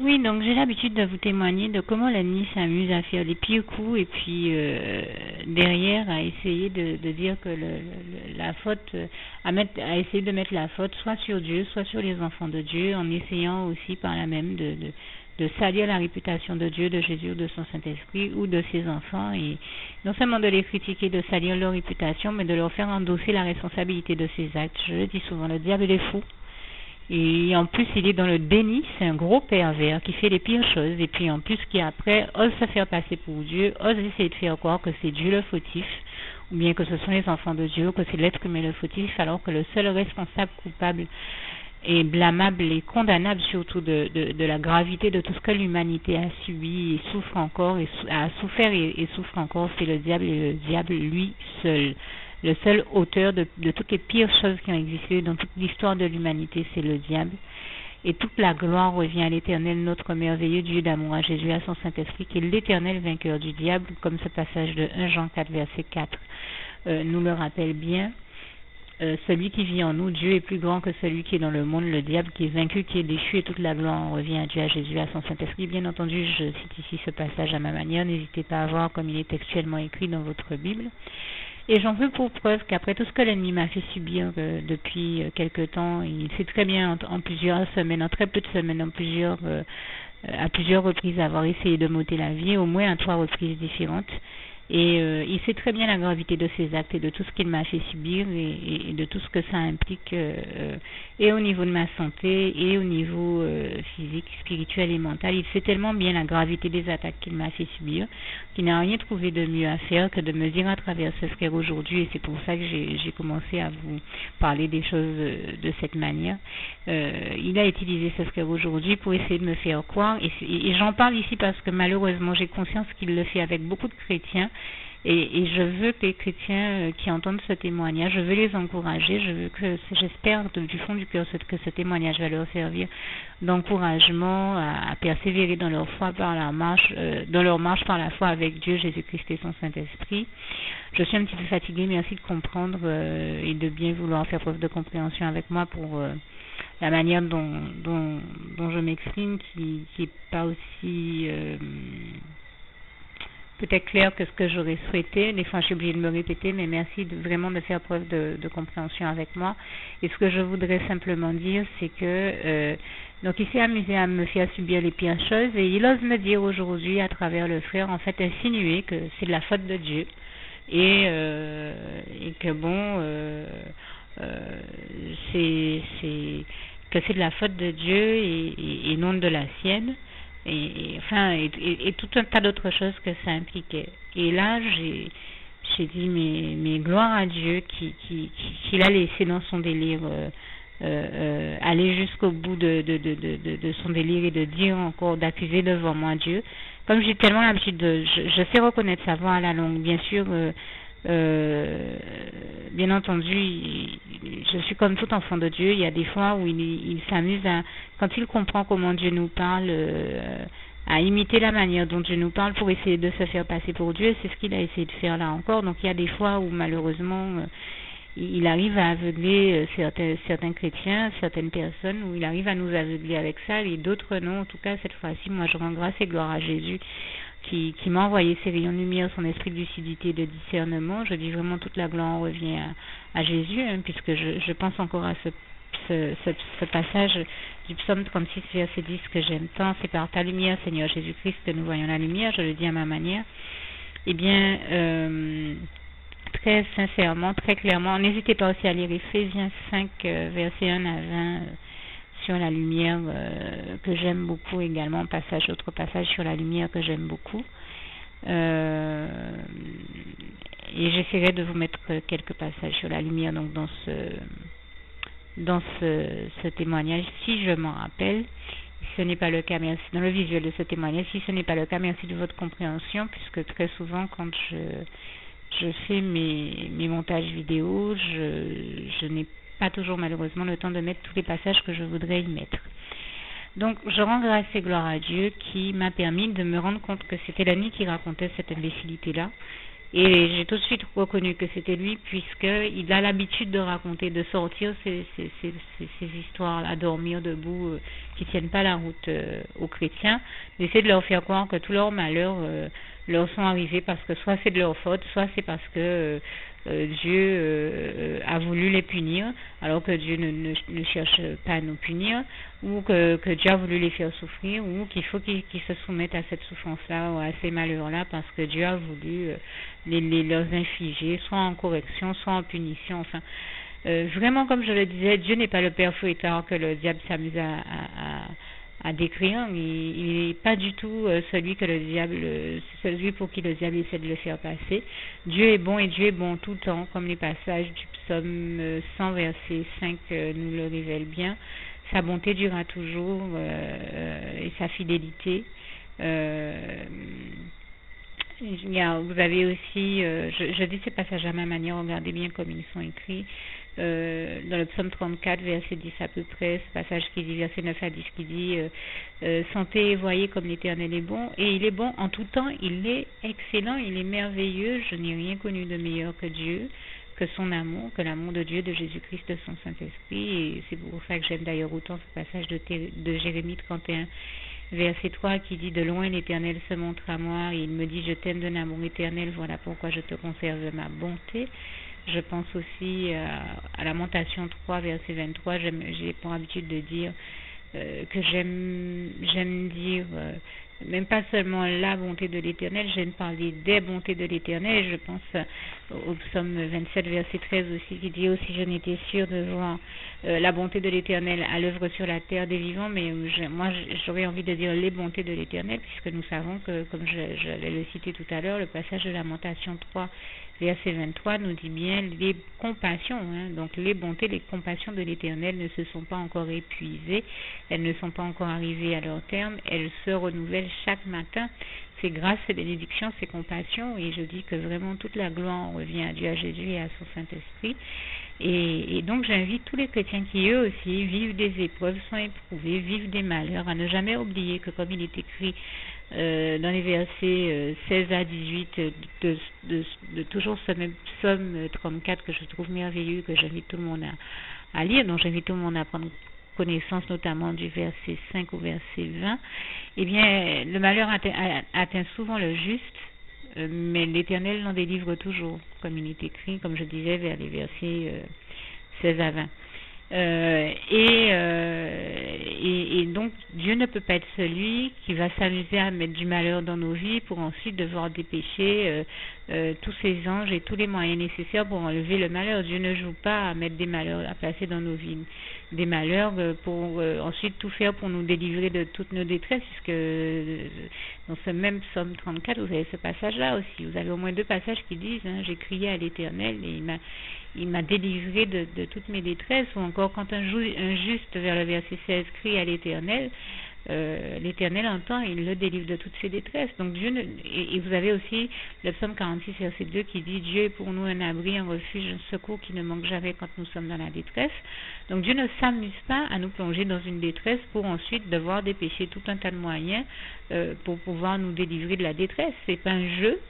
Oui, donc j'ai l'habitude de vous témoigner de comment l'ennemi s'amuse à faire les pires coups et puis derrière à essayer de dire que la faute, à essayer de mettre la faute soit sur Dieu, soit sur les enfants de Dieu, en essayant aussi par là même de salir la réputation de Dieu, de Jésus, de son Saint-Esprit ou de ses enfants, et non seulement de les critiquer, de salir leur réputation, mais de leur faire endosser la responsabilité de ses actes. Je le dis souvent, le diable est fou. Et en plus, il est dans le déni, c'est un gros pervers qui fait les pires choses. Et puis en plus, qui après ose se faire passer pour Dieu, ose essayer de faire croire que c'est Dieu le fautif, ou bien que ce sont les enfants de Dieu, que c'est l'être humain le fautif, alors que le seul responsable coupable et blâmable et condamnable surtout de la gravité de tout ce que l'humanité a subi et souffre encore, a souffert et souffre encore, c'est le diable, et le diable lui seul. Le seul auteur de toutes les pires choses qui ont existé dans toute l'histoire de l'humanité, c'est le diable. Et toute la gloire revient à l'Éternel, notre merveilleux Dieu d'amour, à Jésus, à son Saint-Esprit, qui est l'Éternel vainqueur du diable, comme ce passage de 1 Jean 4, verset 4 nous le rappelle bien. Celui qui vit en nous, Dieu est plus grand que celui qui est dans le monde, le diable qui est vaincu, qui est déchu, et toute la gloire revient à Dieu, à Jésus, à son Saint-Esprit. Bien entendu, je cite ici ce passage à ma manière, n'hésitez pas à voir comme il est textuellement écrit dans votre Bible. Et j'en veux pour preuve qu'après tout ce que l'ennemi m'a fait subir depuis quelque temps, il sait très bien en plusieurs semaines, en très peu de semaines, à plusieurs reprises avoir essayé de m'ôter la vie, au moins à 3 reprises différentes. Et il sait très bien la gravité de ses actes et de tout ce qu'il m'a fait subir et de tout ce que ça implique et au niveau de ma santé et au niveau physique, spirituel et mental. Il sait tellement bien la gravité des attaques qu'il m'a fait subir qu'il n'a rien trouvé de mieux à faire que de me dire à travers ce frère aujourd'hui, et c'est pour ça que j'ai commencé à vous parler des choses de cette manière. Il a utilisé ce frère aujourd'hui pour essayer de me faire croire, et j'en parle ici parce que malheureusement j'ai conscience qu'il le fait avec beaucoup de chrétiens. Et je veux que les chrétiens qui entendent ce témoignage, je veux les encourager, j'espère du fond du cœur que ce témoignage va leur servir d'encouragement à persévérer dans leur foi dans leur marche par la foi avec Dieu, Jésus-Christ et son Saint-Esprit. Je suis un petit peu fatiguée, merci de comprendre et de bien vouloir faire preuve de compréhension avec moi pour la manière dont je m'exprime, qui n'est pas aussi peut-être clair que ce que j'aurais souhaité. Des fois, je suis obligée de me répéter, mais merci vraiment de faire preuve de compréhension avec moi. Et ce que je voudrais simplement dire, c'est que donc il s'est amusé à me faire subir les pires choses, et il ose me dire aujourd'hui, à travers le frère, en fait, insinuer que c'est de la faute de Dieu et que bon, c'est de la faute de Dieu et non de la sienne. Et tout un tas d'autres choses que ça impliquait. Et là, j'ai dit, mais gloire à Dieu qu'il a laissé dans son délire aller jusqu'au bout de son délire et de dire encore, d'accuser devant moi Dieu. Comme j'ai tellement l'habitude je sais reconnaître sa voix à la longue, bien sûr. Bien entendu, je suis comme tout enfant de Dieu. Il y a des fois où il s'amuse quand il comprend comment Dieu nous parle, à imiter la manière dont Dieu nous parle pour essayer de se faire passer pour Dieu. C'est ce qu'il a essayé de faire là encore. Donc il y a des fois où malheureusement il arrive à aveugler certains chrétiens, certaines personnes, où il arrive à nous aveugler avec ça, et d'autres non. En tout cas, cette fois-ci, moi je rends grâce et gloire à Jésus qui m'a envoyé ses rayons de lumière, son esprit de lucidité et de discernement. Je dis vraiment toute la gloire revient à Jésus, puisque je pense encore à ce passage du psaume 36, verset 10 que j'aime tant. C'est par ta lumière, Seigneur Jésus-Christ, que nous voyons la lumière. Je le dis à ma manière. Eh bien, très sincèrement, très clairement, n'hésitez pas aussi à lire Éphésiens 5, verset 1 à 20, sur la lumière, que j'aime beaucoup également, autre passage sur la lumière que j'aime beaucoup. Et j'essaierai de vous mettre quelques passages sur la lumière donc dans ce témoignage, si je m'en rappelle. Si ce n'est pas le cas, merci dans le visuel de ce témoignage. Si ce n'est pas le cas, merci de votre compréhension, puisque très souvent quand je fais mes montages vidéo, je n'ai pas toujours malheureusement le temps de mettre tous les passages que je voudrais y mettre. Donc je rends grâce et gloire à Dieu qui m'a permis de me rendre compte que c'était l'ennemi qui racontait cette imbécilité-là, Et j'ai tout de suite reconnu que c'était lui, puisqu'il a l'habitude de raconter, de sortir ces histoires à dormir debout qui tiennent pas la route aux chrétiens, d'essayer de leur faire croire que tous leurs malheurs leur sont arrivés parce que soit c'est de leur faute, soit c'est parce que Dieu a voulu les punir, alors que Dieu ne cherche pas à nous punir, ou que Dieu a voulu les faire souffrir, ou qu'il faut qu'ils se soumettent à cette souffrance-là ou à ces malheurs-là parce que Dieu a voulu leur infliger, soit en correction, soit en punition. Enfin, vraiment, comme je le disais, Dieu n'est pas le père fouettard que le diable s'amuse à décrire. Il n'est pas du tout celui pour qui le diable essaie de le faire passer. Dieu est bon et Dieu est bon tout le temps, comme les passages du psaume 100 verset 5 nous le révèlent bien. Sa bonté durera toujours et sa fidélité. Vous avez aussi, je dis ces passages à ma manière, regardez bien comme ils sont écrits. Dans le psaume 34, verset 10 à peu près, ce passage qui dit, verset 9 à 10, qui dit sentez et voyez comme l'Éternel est bon, et il est bon en tout temps, il est excellent, il est merveilleux, je n'ai rien connu de meilleur que Dieu, que son amour, que l'amour de Dieu, de Jésus-Christ, de son Saint-Esprit. Et c'est pour ça que j'aime d'ailleurs autant ce passage de Jérémie 31, verset 3, qui dit de loin l'Éternel se montre à moi et il me dit je t'aime d'un amour éternel, voilà pourquoi je te conserve ma bonté. Je pense aussi à Lamentation 3 verset 23, j'ai pour habitude de dire que j'aime dire même pas seulement la bonté de l'Éternel, j'aime parler des bontés de l'Éternel. Je pense au psaume 27 verset 13 aussi, qui dit aussi je n'étais sûr de voir la bonté de l'Éternel à l'œuvre sur la terre des vivants, mais moi j'aurais envie de dire les bontés de l'Éternel, puisque nous savons que, comme je l'ai le cité tout à l'heure, le passage de Lamentation 3 verset 23 nous dit bien les compassions, donc les bontés, les compassions de l'Éternel ne se sont pas encore épuisées, elles ne sont pas encore arrivées à leur terme, elles se renouvellent chaque matin. C'est grâce, c'est bénédiction, c'est compassion, et je dis que vraiment toute la gloire revient à Dieu, à Jésus et à son Saint-Esprit. Et donc j'invite tous les chrétiens qui eux aussi vivent des épreuves, sont éprouvés, vivent des malheurs, à ne jamais oublier que comme il est écrit dans les versets 16 à 18 de toujours ce même psaume 34 que je trouve merveilleux, que j'invite tout le monde à lire, donc j'invite tout le monde à prendre connaissance notamment du verset 5 au verset 20, eh bien le malheur atteint souvent le juste, mais l'Éternel l'en délivre toujours, comme il est écrit, comme je disais, vers les versets 16 à 20. Et donc Dieu ne peut pas être celui qui va s'amuser à mettre du malheur dans nos vies pour ensuite devoir dépêcher tous ses anges et tous les moyens nécessaires pour enlever le malheur. Dieu ne joue pas à mettre des malheurs, à placer dans nos vies des malheurs pour ensuite tout faire pour nous délivrer de toutes nos détresses, puisque dans ce même psaume 34 vous avez ce passage là aussi, vous avez au moins deux passages qui disent j'ai crié à l'Éternel et il m'a délivré de toutes mes détresses, ou encore quand un juste vers le verset 16 crie à l'Éternel, l'Éternel entend et il le délivre de toutes ses détresses. Donc Dieu et vous avez aussi le psaume 46 verset 2 qui dit Dieu est pour nous un abri, un refuge, un secours qui ne manque jamais quand nous sommes dans la détresse. Donc Dieu ne s'amuse pas à nous plonger dans une détresse pour ensuite devoir dépêcher tout un tas de moyens pour pouvoir nous délivrer de la détresse. C'est pas un jeu.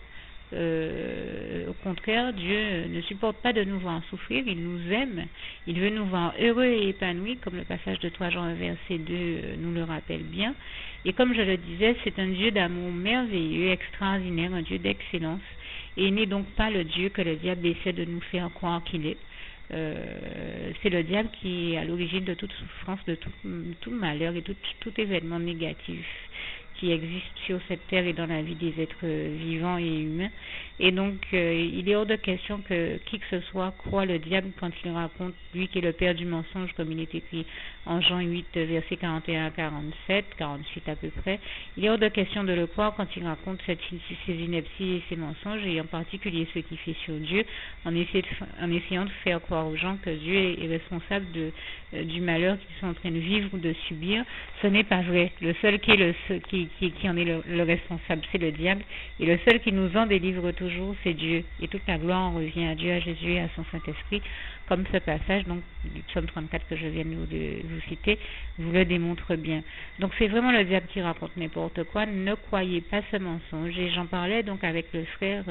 Au contraire, Dieu ne supporte pas de nous voir souffrir, il nous aime, il veut nous voir heureux et épanouis, comme le passage de 3 Jean verset 2 nous le rappelle bien. Et comme je le disais, c'est un Dieu d'amour merveilleux, extraordinaire, un Dieu d'excellence, et il n'est donc pas le Dieu que le diable essaie de nous faire croire qu'il est. C'est le diable qui est à l'origine de toute souffrance, de tout malheur et tout événement négatif qui existe sur cette terre et dans la vie des êtres vivants et humains. Et donc, il est hors de question que qui que ce soit croit le diable quand il raconte, lui qui est le père du mensonge, comme il est écrit en Jean 8, versets 41 à 47, 48 à peu près. Il est hors de question de le croire quand il raconte ses inepties et ses mensonges, et en particulier ce qu'il fait sur Dieu, en essayant de faire croire aux gens que Dieu est responsable du malheur qu'ils sont en train de vivre ou de subir. Ce n'est pas vrai. Le seul qui en est le responsable, c'est le diable, et le seul qui nous en délivre toujours, c'est Dieu. Et toute la gloire revient à Dieu, à Jésus et à son Saint-Esprit, comme ce passage donc du psaume 34 que je viens de vous citer vous le démontre bien. Donc c'est vraiment le diable qui raconte n'importe quoi. Ne croyez pas ce mensonge. Et j'en parlais donc avec le frère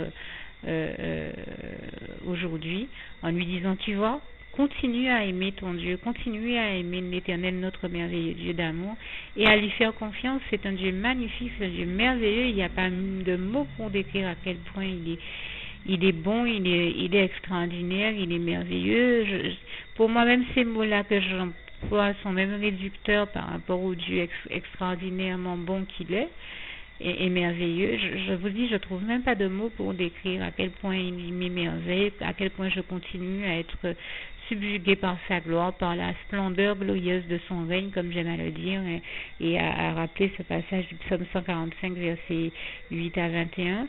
aujourd'hui, en lui disant, tu vois, continue à aimer ton Dieu, continue à aimer l'Éternel, notre merveilleux Dieu d'amour, et à lui faire confiance. C'est un Dieu magnifique, c'est un Dieu merveilleux. Il n'y a pas de mots pour décrire à quel point il est bon, il est extraordinaire, il est merveilleux. Pour moi, même ces mots-là que j'emploie sont même réducteurs par rapport au Dieu extraordinairement bon qu'il est. Et merveilleux. Je vous dis, je trouve même pas de mots pour décrire à quel point il m'émerveille, à quel point je continue à être subjugué par sa gloire, par la splendeur glorieuse de son règne, comme j'aime à le dire, et à rappeler ce passage du psaume 145, versets 8 à 21.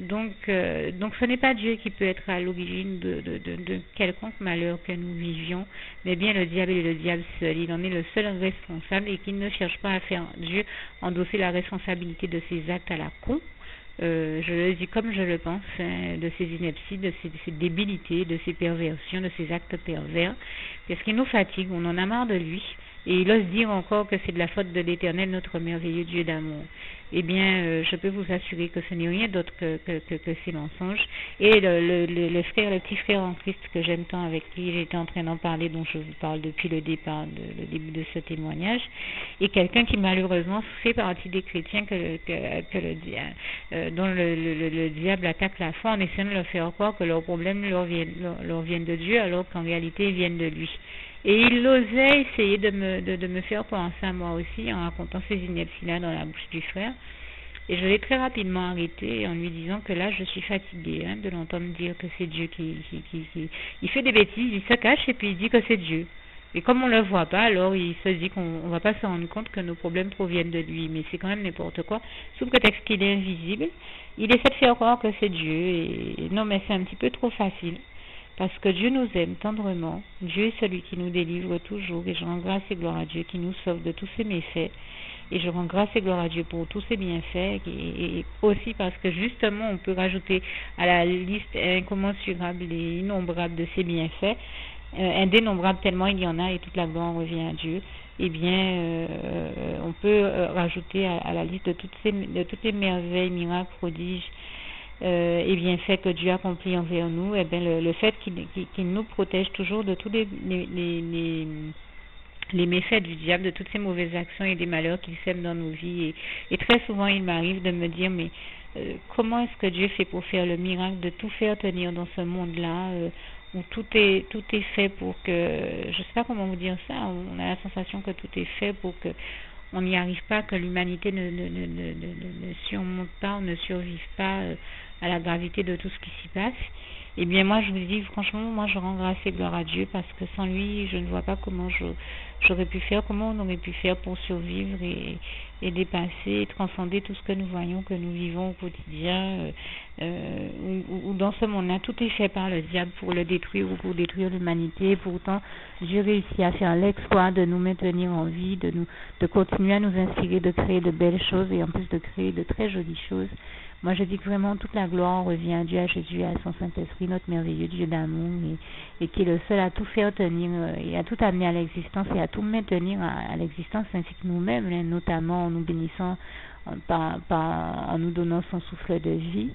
Donc ce n'est pas Dieu qui peut être à l'origine de quelconque malheur que nous vivions, mais bien le diable et le diable seul. Il en est le seul responsable et qu'il ne cherche pas à faire Dieu endosser la responsabilité de ses actes à la con. Je le dis comme je le pense, de ses inepties, de ses débilités, de ses perversions, de ses actes pervers, parce qu'il nous fatigue, on en a marre de lui, et il ose dire encore que c'est de la faute de l'Éternel, notre merveilleux Dieu d'amour. Eh bien, je peux vous assurer que ce n'est rien d'autre que ces mensonges. Et le petit frère en Christ que j'aime tant, avec qui j'étais en train d'en parler, dont je vous parle depuis le début de ce témoignage, est quelqu'un qui malheureusement fait partie des chrétiens dont le diable attaque la foi en essayant de leur faire croire que leurs problèmes leur viennent de Dieu, alors qu'en réalité ils viennent de lui. Et il osait essayer de me faire penser à moi aussi en racontant ces inepties-là dans la bouche du frère. Et je l'ai très rapidement arrêté en lui disant que là, je suis fatiguée de l'entendre dire que c'est Dieu qui... Il fait des bêtises, il se cache et puis il dit que c'est Dieu. Et comme on ne le voit pas, alors il se dit qu'on ne va pas se rendre compte que nos problèmes proviennent de lui. Mais c'est quand même n'importe quoi. Sous prétexte qu'il est invisible, il essaie de faire croire que c'est Dieu. Et non, mais c'est un petit peu trop facile. Parce que Dieu nous aime tendrement. Dieu est celui qui nous délivre toujours. Et je rends grâce et gloire à Dieu qui nous sauve de tous ses méfaits. Et je rends grâce et gloire à Dieu pour tous ses bienfaits. Et aussi parce que justement, on peut rajouter à la liste incommensurable et innombrable de ses bienfaits, indénombrable tellement il y en a et toute la gloire revient à Dieu. Eh bien, on peut rajouter à la liste de toutes les merveilles, miracles, prodiges, et bien fait que Dieu accomplit envers nous, et bien le fait qu'il nous protège toujours de tous les méfaits du diable, de toutes ces mauvaises actions et des malheurs qu'il sème dans nos vies. Et très souvent, il m'arrive de me dire, mais comment est-ce que Dieu fait pour faire le miracle de tout faire tenir dans ce monde-là, où tout est fait pour que, je sais pas comment vous dire ça, on a la sensation que tout est fait pour que on n'y arrive pas, que l'humanité ne surmonte pas, ou ne survive pas à la gravité de tout ce qui s'y passe. Eh bien, moi, je vous dis, franchement, moi, je rends grâce et gloire à Dieu parce que sans lui, je ne vois pas comment j'aurais pu faire, comment on aurait pu faire pour survivre et dépasser et transcender tout ce que nous voyons, que nous vivons au quotidien, où dans ce monde-là, tout est fait par le diable pour le détruire ou pour détruire l'humanité. Pourtant, Dieu réussit à faire l'exploit de nous maintenir en vie, de continuer à nous inspirer, de créer de belles choses et en plus de créer de très jolies choses. Moi, je dis que vraiment toute la gloire revient à Dieu, à Jésus, à son Saint-Esprit, notre merveilleux Dieu d'amour, et qui est le seul à tout faire tenir et à tout amener à l'existence et à tout maintenir à l'existence, ainsi que nous-mêmes, notamment en nous bénissant, en nous donnant son souffle de vie.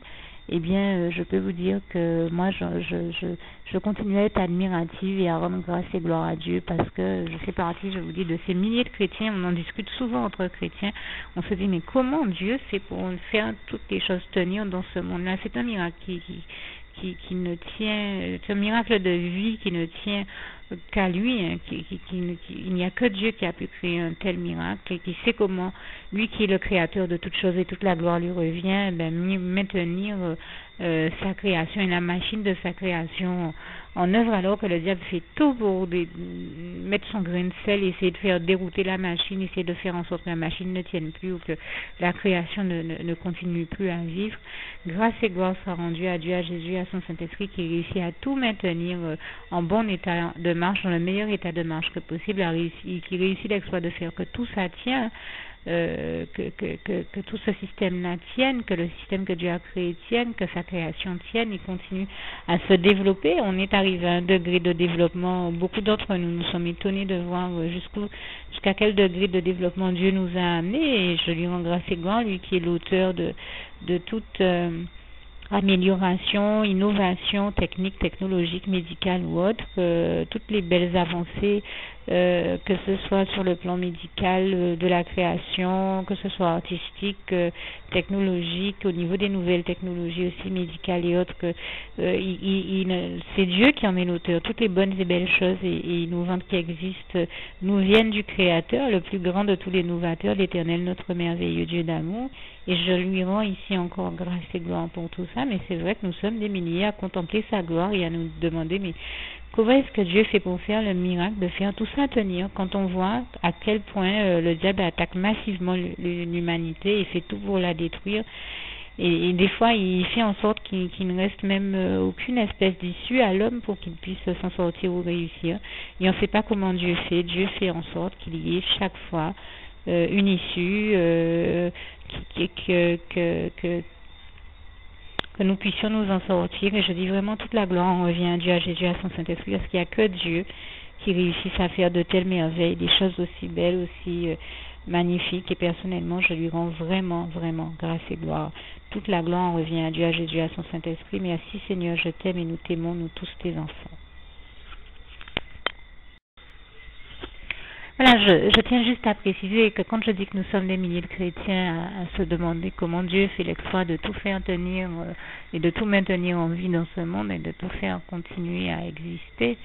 Eh bien, je peux vous dire que moi, je continue à être admirative et à rendre grâce et gloire à Dieu parce que je fais partie, je vous dis, de ces milliers de chrétiens. On en discute souvent entre chrétiens. On se dit, mais comment Dieu fait pour faire toutes les choses tenir dans ce monde-là? C'est un miracle qui ne tient, c'est un miracle de vie qui ne tient qu'à lui, il n'y a que Dieu qui a pu créer un tel miracle et qui sait comment, lui qui est le créateur de toutes choses et toute la gloire lui revient, maintenir sa création et la machine de sa création en œuvre, alors que le diable fait tout pour mettre son grain de sel, essayer de faire dérouter la machine, essayer de faire en sorte que la machine ne tienne plus ou que la création ne continue plus à vivre. Grâce et gloire soit rendue à Dieu, à Jésus, à son Saint-Esprit qui réussit à tout maintenir en bon état de marche, dans le meilleur état de marche que possible, qui réussit l'exploit de faire que tout ça tient, que tout ce système-là tienne, que le système que Dieu a créé tienne, que sa création tienne, il continue à se développer. On est arrivé à un degré de développement, beaucoup d'entre nous sommes étonnés de voir jusqu'à quel degré de développement Dieu nous a amenés, et je lui rends grâce et gloire, lui qui est l'auteur de toute amélioration, innovation technique, technologique, médicale ou autre, toutes les belles avancées, que ce soit sur le plan médical, de la création, que ce soit artistique, technologique, au niveau des nouvelles technologies aussi médicales et autres, c'est Dieu qui en est l'auteur. Toutes les bonnes et belles choses et innovantes qui existent nous viennent du Créateur, le plus grand de tous les novateurs, l'Éternel, notre merveilleux Dieu d'amour. Et je lui rends ici encore grâce et gloire pour tout ça, mais c'est vrai que nous sommes des milliers à contempler sa gloire et à nous demander, mais comment est-ce que Dieu fait pour faire le miracle de faire tout ça tenir quand on voit à quel point le diable attaque massivement l'humanité et fait tout pour la détruire. Et des fois, il fait en sorte qu'il ne reste même aucune espèce d'issue à l'homme pour qu'il puisse s'en sortir ou réussir. Et on ne sait pas comment Dieu fait. Dieu fait en sorte qu'il y ait chaque fois une issue, que nous puissions nous en sortir. Et je dis vraiment toute la gloire en revient à Dieu, à Jésus, à son Saint-Esprit, parce qu'il n'y a que Dieu qui réussisse à faire de telles merveilles, des choses aussi belles, aussi magnifiques. Et personnellement, je lui rends vraiment, vraiment grâce et gloire. Toute la gloire en revient à Dieu, à Jésus, à son Saint-Esprit. Merci Seigneur, je t'aime et nous t'aimons, nous tous tes enfants. Voilà, je tiens juste à préciser que quand je dis que nous sommes des milliers de chrétiens à se demander comment Dieu fait l'exploit de tout faire tenir et de tout maintenir en vie dans ce monde et de tout faire continuer à exister,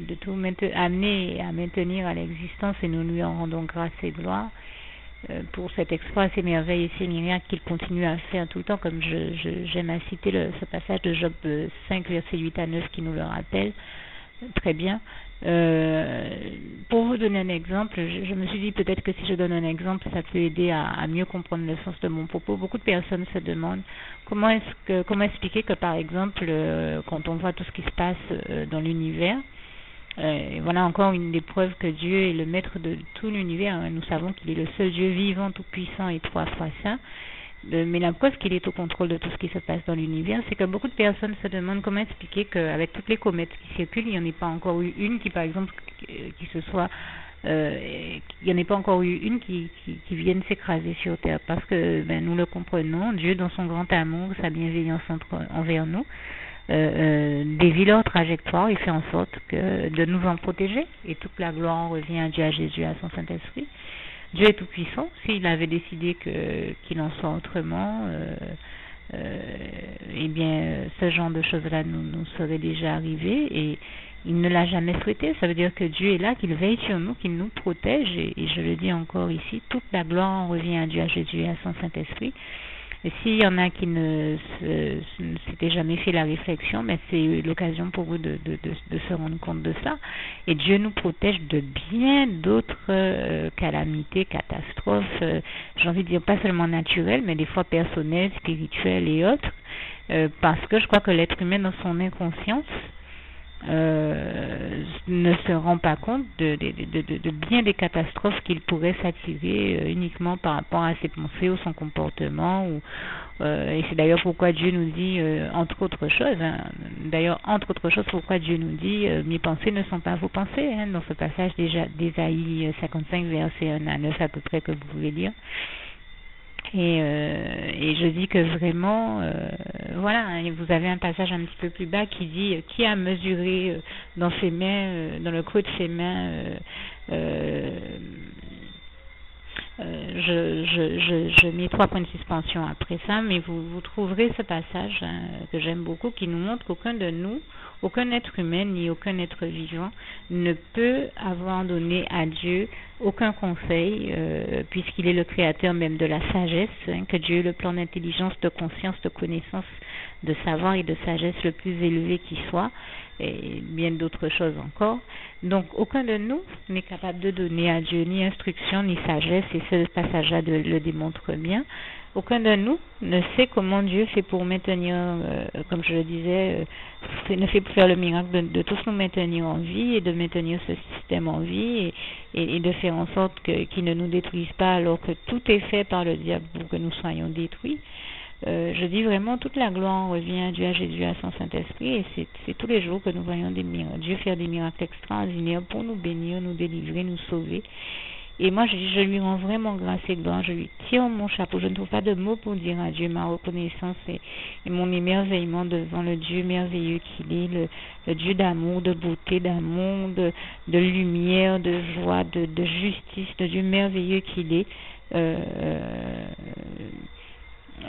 de tout amener à maintenir à l'existence, et nous lui en rendons grâce et gloire pour cet exploit, ces merveilles et ces miracles qu'il continue à faire tout le temps, comme j'aime à citer ce passage de Job 5, versets 8 à 9 qui nous le rappelle très bien. Pour vous donner un exemple, je me suis dit peut-être que si je donne un exemple, ça peut aider à mieux comprendre le sens de mon propos. Beaucoup de personnes se demandent comment expliquer que, par exemple, quand on voit tout ce qui se passe dans l'univers, voilà encore une des preuves que Dieu est le maître de tout l'univers. Nous savons qu'il est le seul Dieu vivant, tout puissant et trois fois saint. Mais la preuve qu'il est au contrôle de tout ce qui se passe dans l'univers, c'est que beaucoup de personnes se demandent comment expliquer qu'avec toutes les comètes qui circulent, il n'y en ait pas encore eu une qui, par exemple, il n'y en ait pas encore eu une qui vienne s'écraser sur Terre. Parce que nous le comprenons, Dieu, dans son grand amour, sa bienveillance envers nous, dévie leur trajectoire et fait en sorte de nous en protéger. Et toute la gloire en revient à Dieu, à Jésus, à son Saint-Esprit. Dieu est tout puissant. S'il avait décidé qu'il en soit autrement, eh bien, ce genre de choses-là nous serait déjà arrivé, et il ne l'a jamais souhaité. Ça veut dire que Dieu est là, qu'il veille sur nous, qu'il nous protège, et je le dis encore ici, toute la gloire en revient à Dieu, à Jésus et à son Saint-Esprit. Et s'il y en a qui ne s'étaient jamais fait la réflexion, mais c'est l'occasion pour vous de se rendre compte de ça. Et Dieu nous protège de bien d'autres calamités, catastrophes, j'ai envie de dire pas seulement naturelles, mais des fois personnelles, spirituelles et autres, parce que je crois que l'être humain, dans son inconscience, ne se rend pas compte de bien des catastrophes qu'il pourrait s'attirer uniquement par rapport à ses pensées ou son comportement, et c'est d'ailleurs pourquoi Dieu nous dit entre autres choses, pourquoi Dieu nous dit mes pensées ne sont pas vos pensées, dans ce passage d'Ésaïe 55 verset 1 à 9 à peu près, que vous pouvez lire. Et je dis que vraiment, voilà, vous avez un passage un petit peu plus bas qui dit qui a mesuré dans ses mains, dans le creux de ses mains, je mets 3 points de suspension après ça, mais vous trouverez ce passage que j'aime beaucoup, qui nous montre qu'aucun de nous, aucun être humain ni aucun être vivant ne peut avoir donné à Dieu aucun conseil, puisqu'il est le créateur même de la sagesse, que Dieu est le plan d'intelligence, de conscience, de connaissance, de savoir et de sagesse le plus élevé qui soit, et bien d'autres choses encore. Donc aucun de nous n'est capable de donner à Dieu ni instruction ni sagesse, et ce passage-là le démontre bien. Aucun de nous ne sait comment Dieu fait pour maintenir, comme je le disais, ne fait pour faire le miracle de tous nous maintenir en vie et de maintenir ce système en vie, et de faire en sorte qu'il ne nous détruise pas alors que tout est fait par le diable pour que nous soyons détruits. Je dis vraiment toute la gloire revient à Dieu, à Jésus, à son Saint-Esprit, et c'est tous les jours que nous voyons Dieu faire des miracles extraordinaires pour nous bénir, nous délivrer, nous sauver. Et moi, je lui rends vraiment grâce et gloire. Je lui tire mon chapeau. Je ne trouve pas de mots pour dire à Dieu ma reconnaissance et mon émerveillement devant le Dieu merveilleux qu'il est, le Dieu d'amour, de beauté, d'amour, de lumière, de joie, de justice, le Dieu merveilleux qu'il est.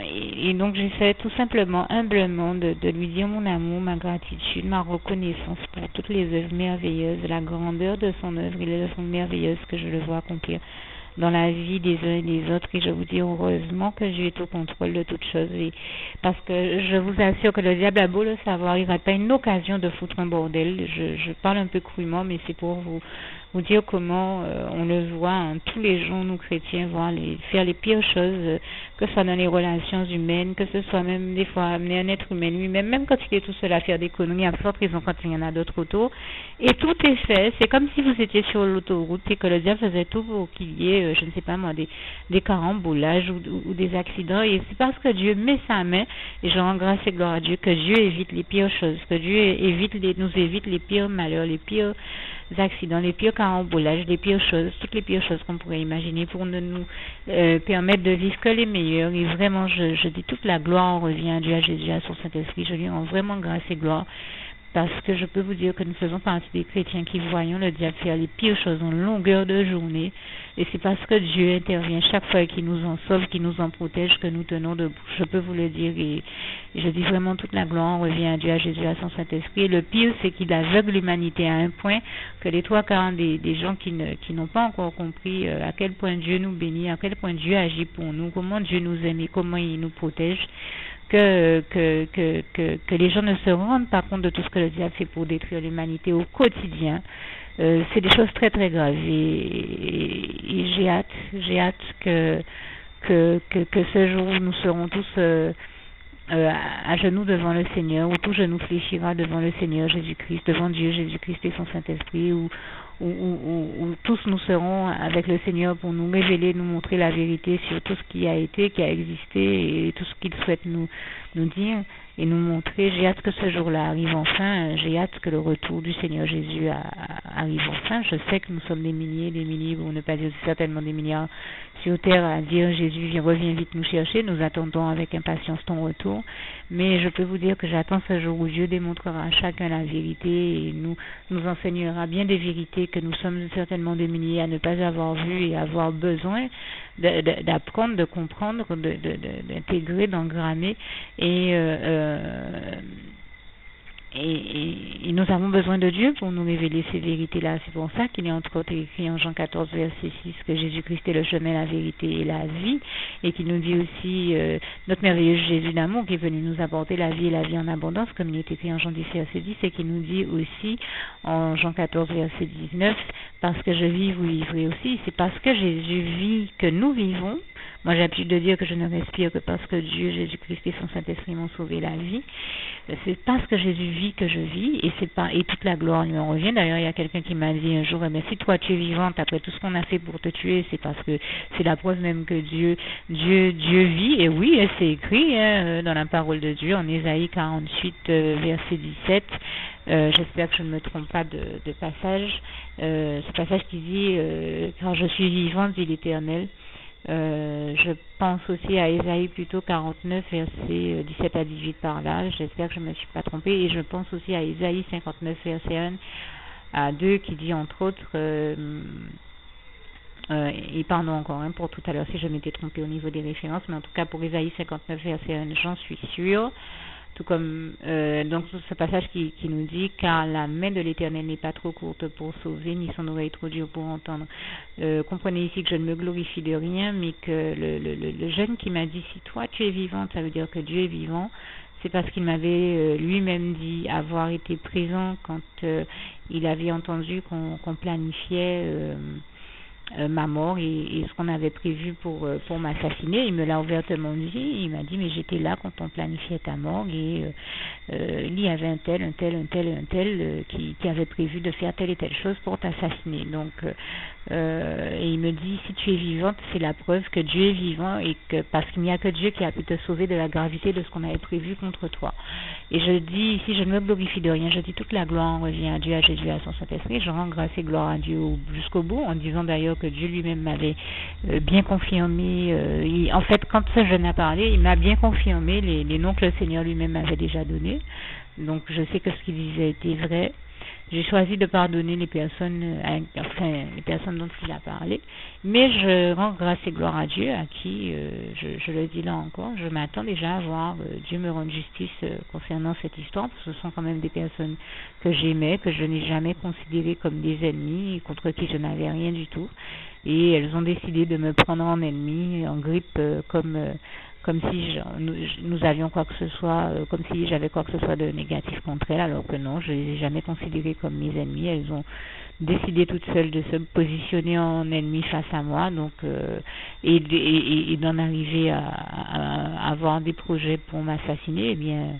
Et donc j'essaie tout simplement, humblement, de lui dire mon amour, ma gratitude, ma reconnaissance pour toutes les œuvres merveilleuses, la grandeur de son œuvre et les œuvres merveilleuses que je le vois accomplir dans la vie des uns et des autres. Et je vous dis heureusement que Dieu est au contrôle de toutes choses. Et parce que je vous assure que le diable a beau le savoir, il n'aura pas une occasion de foutre un bordel. Je parle un peu crûment, mais c'est pour vous dire comment on le voit hein, tous les jours, nous chrétiens, faire les pires choses, que ce soit dans les relations humaines, que ce soit même des fois amener un être humain lui-même, même quand il est tout seul à faire des conneries, à forte raison quand il y en a d'autres autour. Et tout est fait, c'est comme si vous étiez sur l'autoroute et que le diable faisait tout pour qu'il y ait, je ne sais pas moi, des carambolages ou des accidents. Et c'est parce que Dieu met sa main, et je rends grâce et gloire à Dieu, que Dieu évite les pires choses, que Dieu nous évite les pires malheurs, les pires accidents, les pires carambolages, les pires choses, toutes les pires choses qu'on pourrait imaginer pour ne nous permettre de vivre que les meilleurs. Et vraiment, je dis toute la gloire revient à Dieu, à Jésus, à son Saint-Esprit. Je lui rends vraiment grâce et gloire. Parce que je peux vous dire que nous faisons partie des chrétiens qui voyons le diable faire les pires choses en longueur de journée. Et c'est parce que Dieu intervient chaque fois qu'il nous en sauve, qu'il nous en protège, que nous tenons debout. Je peux vous le dire. Et je dis vraiment toute la gloire revient à Dieu, à Jésus, à son Saint-Esprit. Et le pire, c'est qu'il aveugle l'humanité à un point que les trois quarts des gens qui n'ont pas encore compris à quel point Dieu nous bénit, à quel point Dieu agit pour nous, comment Dieu nous aime et comment il nous protège, que les gens ne se rendent pas compte de tout ce que le diable fait pour détruire l'humanité au quotidien. C'est des choses très très graves et j'ai hâte que ce jour où nous serons tous à genoux devant le Seigneur, où tout genou fléchira devant le Seigneur Jésus-Christ, devant Dieu Jésus-Christ et son Saint-Esprit, où tous nous serons avec le Seigneur pour nous révéler, nous montrer la vérité sur tout ce qui a été, qui a existé et tout ce qu'il souhaite nous dire et nous montrer. J'ai hâte que ce jour-là arrive enfin, j'ai hâte que le retour du Seigneur Jésus arrive enfin. Je sais que nous sommes des milliers, pour ne pas dire certainement des milliards sur terre à dire Jésus, reviens vite nous chercher. Nous attendons avec impatience ton retour, mais je peux vous dire que j'attends ce jour où Dieu démontrera à chacun la vérité et nous enseignera bien des vérités que nous sommes certainement des milliers à ne pas avoir vues et avoir besoin d'apprendre, de comprendre, d'intégrer, d'engrammer et nous avons besoin de Dieu pour nous révéler ces vérités-là. C'est pour ça qu'il est entre autres écrit en Jean 14, verset 6, que Jésus-Christ est le chemin, la vérité et la vie, et qu'il nous dit aussi notre merveilleux Jésus d'amour qui est venu nous apporter la vie et la vie en abondance, comme il est écrit en Jean 10, verset 10, et qu'il nous dit aussi en Jean 14, verset 19, parce que je vis, vous vivrez aussi. C'est parce que Jésus vit que nous vivons. Moi, j'ai l'habitude de dire que je ne respire que parce que Dieu, Jésus-Christ et son Saint-Esprit m'ont sauvé la vie. C'est parce que Jésus vit que je vis et toute la gloire lui en revient. D'ailleurs, il y a quelqu'un qui m'a dit un jour, si toi tu es vivante après tout ce qu'on a fait pour te tuer, c'est parce que c'est la preuve même que Dieu vit. Et oui, c'est écrit dans la parole de Dieu en Ésaïe 48, verset 17. J'espère que je ne me trompe pas de passage. Ce passage qui dit car je suis vivante, dit l'Éternel. Je pense aussi à Ésaïe plutôt 49 verset 17 à 18 par là, j'espère que je ne me suis pas trompée, et je pense aussi à Ésaïe 59 verset 1 à 2 qui dit entre autres et pardon encore pour tout à l'heure si je m'étais trompée au niveau des références, mais en tout cas pour Ésaïe 59 verset 1 j'en suis sûre. Tout comme donc ce passage qui nous dit car la main de l'Éternel n'est pas trop courte pour sauver, ni son oreille trop dure pour entendre. Comprenez ici que je ne me glorifie de rien, mais que le jeune qui m'a dit si toi tu es vivante, ça veut dire que Dieu est vivant. C'est parce qu'il m'avait lui-même dit avoir été présent quand il avait entendu qu'on planifiait ma mort et ce qu'on avait prévu pour m'assassiner. Il me l'a ouvertement dit, il m'a dit mais j'étais là quand on planifiait ta mort et il y avait un tel qui avait prévu de faire telle et telle chose pour t'assassiner. Donc et il me dit si tu es vivante, c'est la preuve que Dieu est vivant et que parce qu'il n'y a que Dieu qui a pu te sauver de la gravité de ce qu'on avait prévu contre toi. Et je dis ici, je ne me glorifie de rien, je dis toute la gloire revient à Dieu, à Jésus, à son Saint-Esprit. Je rends grâce et gloire à Dieu jusqu'au bout, en disant d'ailleurs que Dieu lui-même m'avait bien confirmé. En fait, quand ce jeune a parlé, il m'a bien confirmé les noms que le Seigneur lui-même m'avait déjà donnés. Donc, je sais que ce qu'il disait était vrai. J'ai choisi de pardonner les personnes, les personnes dont il a parlé, mais je rends grâce et gloire à Dieu, à qui, je le dis là encore, je m'attends déjà à voir Dieu me rendre justice concernant cette histoire, parce que ce sont quand même des personnes que j'aimais, que je n'ai jamais considérées comme des ennemis, contre qui je n'avais rien du tout, et elles ont décidé de me prendre en ennemi, en grippe, comme si nous avions quoi que ce soit, comme si j'avais quoi que ce soit de négatif contre elles, alors que non, je les ai jamais considérées comme mes ennemis. Elles ont décidé toutes seules de se positionner en ennemi face à moi, donc et d'en arriver à avoir des projets pour m'assassiner. Eh bien,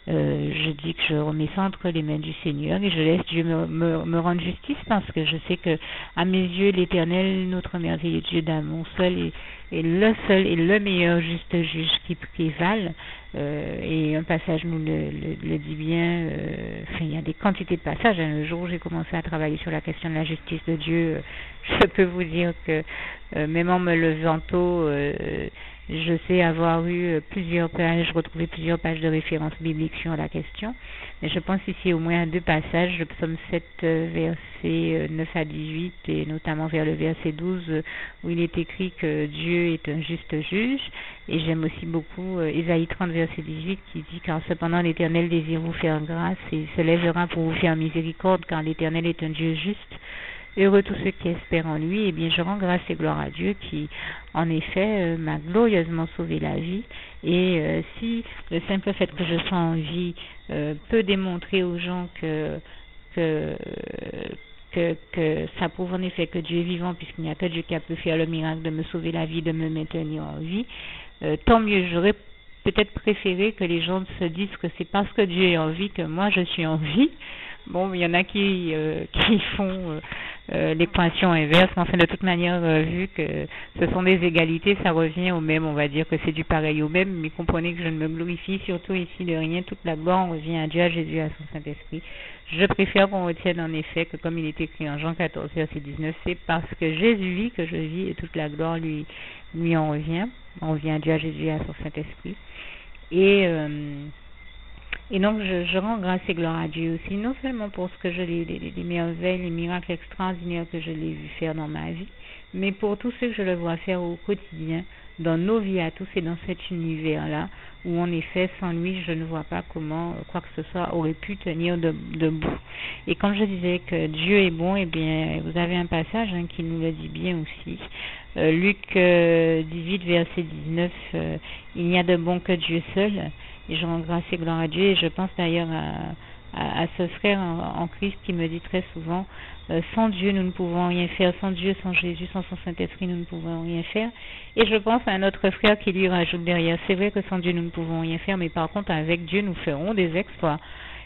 je dis que je remets ça entre les mains du Seigneur et je laisse Dieu me rendre justice, parce que je sais que à mes yeux l'Éternel, notre merveilleux Dieu d'amour, seul seul et le meilleur juste juge qui prévale. Et un passage nous le dit bien. Il y a des quantités de passages. Le jour où j'ai commencé à travailler sur la question de la justice de Dieu, je peux vous dire que même en me levant tôt, je sais avoir eu plusieurs pages, retrouvé plusieurs pages de références bibliques sur la question. Mais je pense ici au moins à deux passages, le psaume 7, versets 9 à 18, et notamment vers le verset 12, où il est écrit que Dieu est un juste juge. Et j'aime aussi beaucoup Ésaïe 30, verset 18, qui dit « Car cependant l'Éternel désire vous faire grâce et se lèvera pour vous faire miséricorde, car l'Éternel est un Dieu juste. Heureux tous ceux qui espèrent en lui. » Eh bien, je rends grâce et gloire à Dieu qui, en effet, m'a glorieusement sauvé la vie. Et si le simple fait que je sois en vie peut démontrer aux gens que ça prouve en effet que Dieu est vivant, puisqu'il n'y a que Dieu qui a pu faire le miracle de me sauver la vie, de me maintenir en vie, tant mieux. J'aurais peut-être préféré que les gens se disent que c'est parce que Dieu est en vie que moi je suis en vie. Bon, il y en a qui font l'équation inverse, mais enfin de toute manière, vu que ce sont des égalités, ça revient au même, on va dire que c'est du pareil au même, mais comprenez que je ne me glorifie surtout ici de rien, toute la gloire revient à Dieu, à Jésus, à son Saint-Esprit. Je préfère qu'on retienne en effet que, comme il est écrit en Jean 14, verset 19, c'est parce que Jésus vit que je vis, et toute la gloire lui en revient. On revient à Dieu, à Jésus, à son Saint-Esprit. Et donc, je rends grâce et gloire à Dieu aussi, non seulement pour ce que les merveilles, les miracles extraordinaires que je l'ai vu faire dans ma vie, mais pour tout ce que je le vois faire au quotidien, dans nos vies à tous et dans cet univers-là, où en effet, sans lui, je ne vois pas comment quoi que ce soit aurait pu tenir debout. Et quand je disais que Dieu est bon, eh bien, vous avez un passage qui nous le dit bien aussi. Luc 18, verset 19, il n'y a de bon que Dieu seul. Et je rends grâce et gloire à Dieu. Et je pense d'ailleurs à ce frère en Christ qui me dit très souvent, sans Dieu nous ne pouvons rien faire, sans Dieu, sans Jésus, sans son Saint-Esprit nous ne pouvons rien faire. Et je pense à un autre frère qui lui rajoute derrière, c'est vrai que sans Dieu nous ne pouvons rien faire, mais par contre avec Dieu nous ferons des exploits.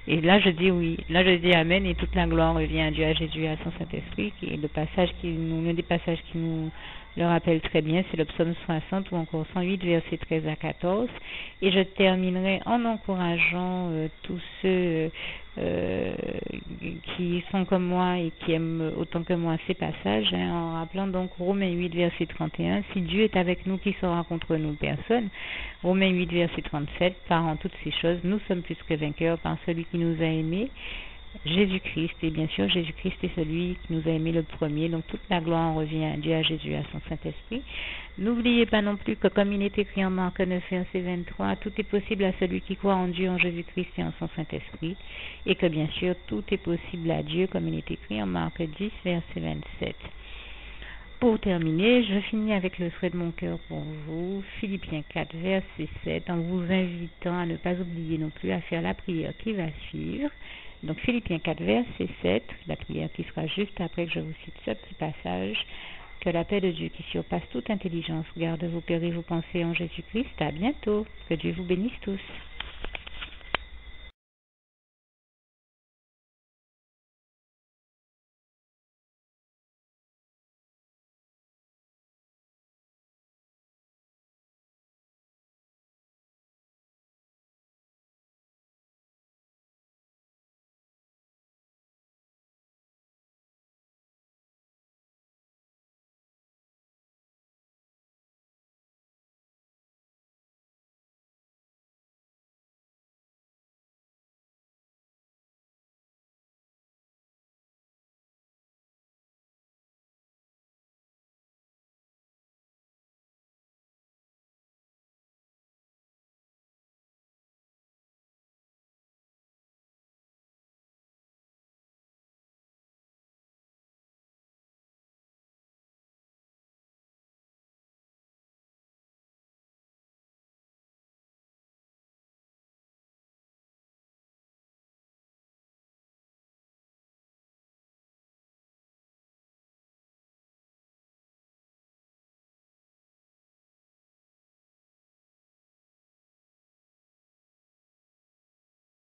Et là je dis oui, là je dis amen, et toute la gloire revient à Dieu, à Jésus, à son Saint-Esprit. Et l'un des passages qui nous le rappelle très bien, c'est le psaume 60 ou encore 108, versets 13 à 14. Et je terminerai en encourageant tous ceux qui sont comme moi et qui aiment autant que moi ces passages, en rappelant donc Romains 8, verset 31, si Dieu est avec nous, qui sera contre nous? Personne. Romains 8, verset 37, par en toutes ces choses, nous sommes plus que vainqueurs par celui qui nous a aimés, Jésus-Christ. Et bien sûr, Jésus-Christ est celui qui nous a aimés le premier. Donc toute la gloire revient à Dieu, à Jésus, à son Saint-Esprit. N'oubliez pas non plus que, comme il est écrit en Marc 9, verset 23, tout est possible à celui qui croit en Dieu, en Jésus-Christ et en son Saint-Esprit. Et que bien sûr, tout est possible à Dieu, comme il est écrit en Marc 10, verset 27. Pour terminer, je finis avec le souhait de mon cœur pour vous, Philippiens 4, verset 7, en vous invitant à ne pas oublier non plus à faire la prière qui va suivre. Donc Philippiens 4, verset 7, la prière qui sera juste après que je vous cite ce petit passage. Que la paix de Dieu qui surpasse toute intelligence garde vos cœurs et vos pensées en Jésus-Christ. À bientôt. Que Dieu vous bénisse tous.